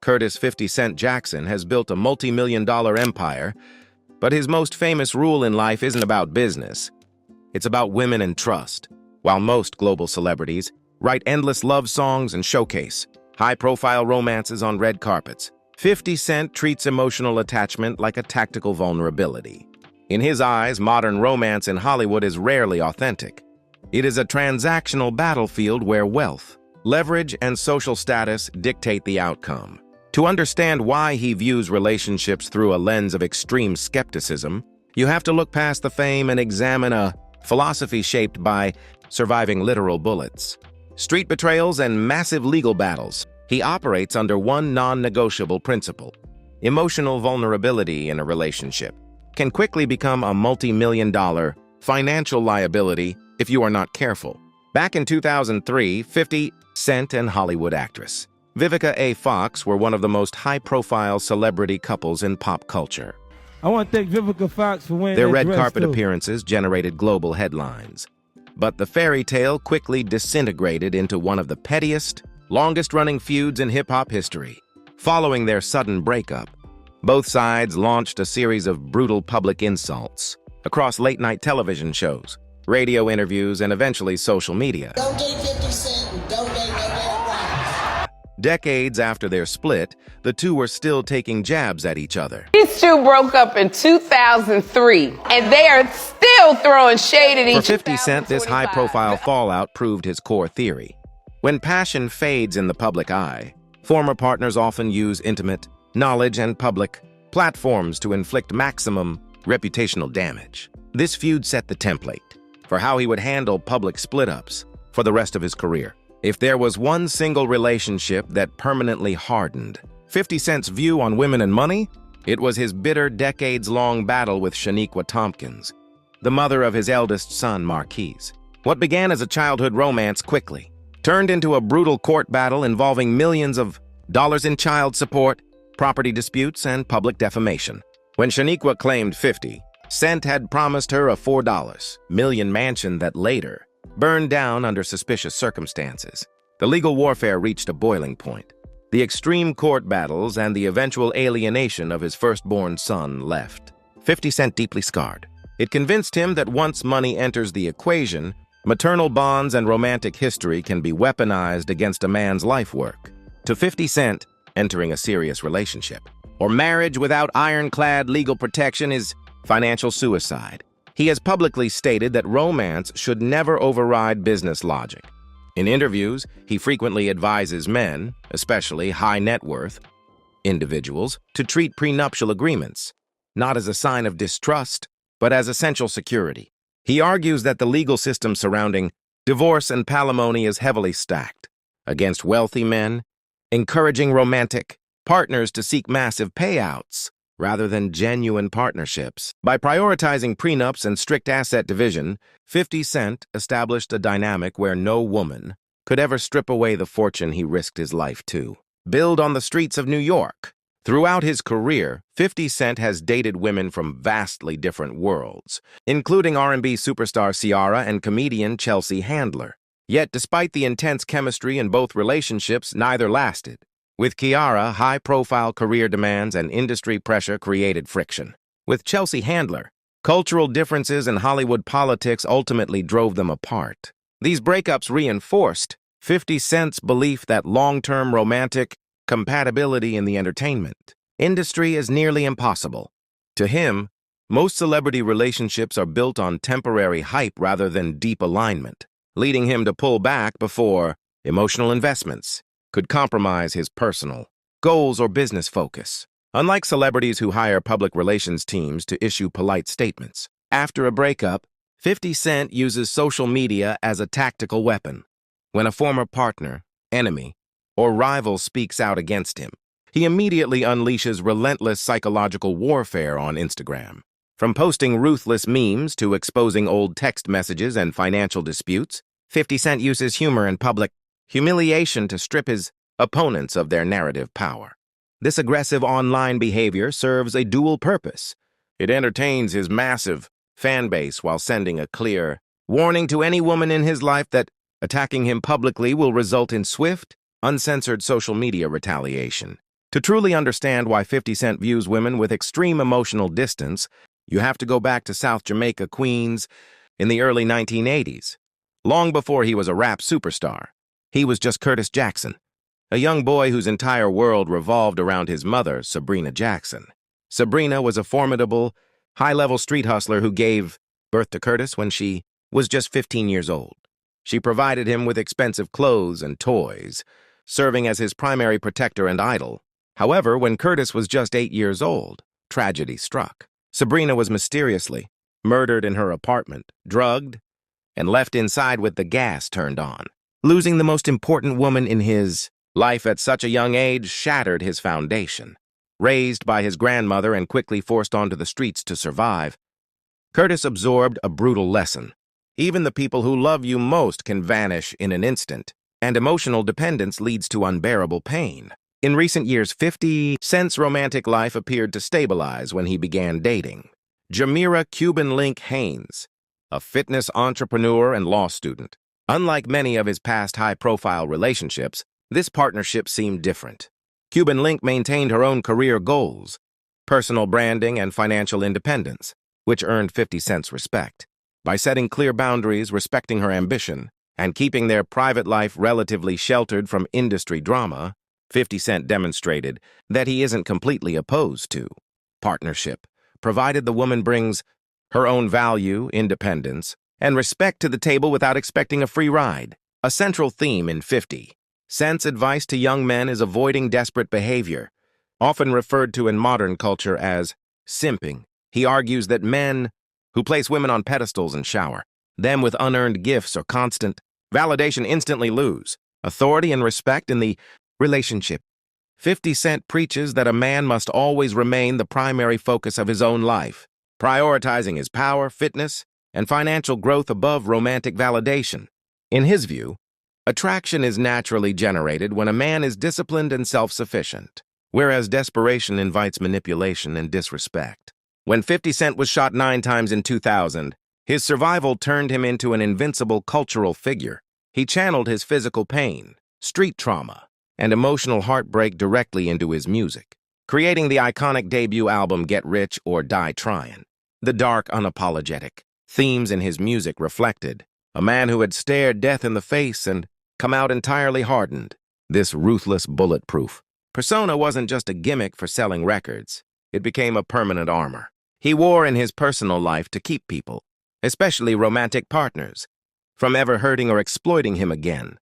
Curtis 50 Cent Jackson has built a multi-million-dollar empire, but his most famous rule in life isn't about business. It's about women and trust. While most global celebrities write endless love songs and showcase high-profile romances on red carpets, 50 Cent treats emotional attachment like a tactical vulnerability. In his eyes, modern romance in Hollywood is rarely authentic. It is a transactional battlefield where wealth, leverage, and social status dictate the outcome. To understand why he views relationships through a lens of extreme skepticism, you have to look past the fame and examine a philosophy shaped by surviving literal bullets, street betrayals, and massive legal battles. He operates under one non-negotiable principle: emotional vulnerability in a relationship can quickly become a multi-million-dollar financial liability if you are not careful. Back in 2003, 50 Cent and Hollywood actress Vivica A. Fox were one of the most high-profile celebrity couples in pop culture. I want to thank Vivica Fox for wearing Their that red dress, carpet too. appearances generated global headlines. But the fairy tale quickly disintegrated into one of the pettiest, longest-running feuds in hip-hop history. Following their sudden breakup, both sides launched a series of brutal public insults across late-night television shows, radio interviews, and eventually social media. Don't date 50 Cent and don't date no damn rappers. Decades after their split, the two were still taking jabs at each other. These two broke up in 2003, and they are still throwing shade at each other. For 50 Cent, this high-profile fallout proved his core theory. When passion fades in the public eye, former partners often use intimate knowledge and public platforms to inflict maximum reputational damage. This feud set the template for how he would handle public split-ups for the rest of his career. If there was one single relationship that permanently hardened 50 Cent's view on women and money, it was his bitter, decades-long battle with Shaniqua Tompkins, the mother of his eldest son, Marquise. What began as a childhood romance quickly turned into a brutal court battle involving millions of dollars in child support, property disputes, and public defamation. When Shaniqua claimed 50 Cent had promised her a $4 million mansion that later burned down under suspicious circumstances, the legal warfare reached a boiling point. The extreme court battles and the eventual alienation of his firstborn son left 50 Cent deeply scarred. It convinced him that once money enters the equation, maternal bonds and romantic history can be weaponized against a man's life work. To 50 Cent, entering a serious relationship or marriage without ironclad legal protection is financial suicide. He has publicly stated that romance should never override business logic. In interviews, he frequently advises men, especially high-net-worth individuals, to treat prenuptial agreements not as a sign of distrust, but as essential security. He argues that the legal system surrounding divorce and palimony is heavily stacked against wealthy men, encouraging romantic partners to seek massive payouts rather than genuine partnerships. By prioritizing prenups and strict asset division, 50 Cent established a dynamic where no woman could ever strip away the fortune he risked his life to build on the streets of New York. Throughout his career, 50 Cent has dated women from vastly different worlds, including R&B superstar Ciara and comedian Chelsea Handler. Yet, despite the intense chemistry in both relationships, neither lasted. With Ciara, high-profile career demands and industry pressure created friction. With Chelsea Handler, cultural differences in Hollywood politics ultimately drove them apart. These breakups reinforced 50 Cent's belief that long-term romantic compatibility in the entertainment industry is nearly impossible. To him, most celebrity relationships are built on temporary hype rather than deep alignment, leading him to pull back before emotional investments could compromise his personal goals or business focus. Unlike celebrities who hire public relations teams to issue polite statements, after a breakup, 50 Cent uses social media as a tactical weapon. When a former partner, enemy, or rival speaks out against him, he immediately unleashes relentless psychological warfare on Instagram. From posting ruthless memes to exposing old text messages and financial disputes, 50 Cent uses humor and public humiliation to strip his opponents of their narrative power. This aggressive online behavior serves a dual purpose. It entertains his massive fan base while sending a clear warning to any woman in his life that attacking him publicly will result in swift, uncensored social media retaliation. To truly understand why 50 Cent views women with extreme emotional distance, you have to go back to South Jamaica, Queens, in the early 1980s. Long before he was a rap superstar, he was just Curtis Jackson, a young boy whose entire world revolved around his mother, Sabrina Jackson. Sabrina was a formidable, high-level street hustler who gave birth to Curtis when she was just 15 years old. She provided him with expensive clothes and toys, serving as his primary protector and idol. However, when Curtis was just 8 years old, tragedy struck. Sabrina was mysteriously murdered in her apartment, drugged, and left inside with the gas turned on. Losing the most important woman in his life at such a young age shattered his foundation. Raised by his grandmother and quickly forced onto the streets to survive, Curtis absorbed a brutal lesson. Even the people who love you most can vanish in an instant, and emotional dependence leads to unbearable pain. In recent years, 50 Cent's romantic life appeared to stabilize when he began dating Jamira Cuban Link Haynes, a fitness entrepreneur and law student. Unlike many of his past high-profile relationships, this partnership seemed different. Cuban Link maintained her own career goals, personal branding, and financial independence, which earned 50 Cent's respect. By setting clear boundaries, respecting her ambition, and keeping their private life relatively sheltered from industry drama, 50 Cent demonstrated that he isn't completely opposed to partnership, provided the woman brings her own value, independence, and respect to the table without expecting a free ride. A central theme in 50 Cent's advice to young men is avoiding desperate behavior, often referred to in modern culture as simping. He argues that men who place women on pedestals and shower them with unearned gifts or constant validation instantly lose authority and respect in the relationship. 50 Cent preaches that a man must always remain the primary focus of his own life, prioritizing his power, fitness, and financial growth above romantic validation. In his view, attraction is naturally generated when a man is disciplined and self-sufficient, whereas desperation invites manipulation and disrespect. When 50 Cent was shot 9 times in 2000, his survival turned him into an invincible cultural figure. He channeled his physical pain, street trauma, and emotional heartbreak directly into his music, creating the iconic debut album Get Rich or Die Tryin'. The dark, unapologetic themes in his music reflected a man who had stared death in the face and come out entirely hardened. This ruthless, bulletproof persona wasn't just a gimmick for selling records. It became a permanent armor he wore in his personal life to keep people, especially romantic partners, from ever hurting or exploiting him again.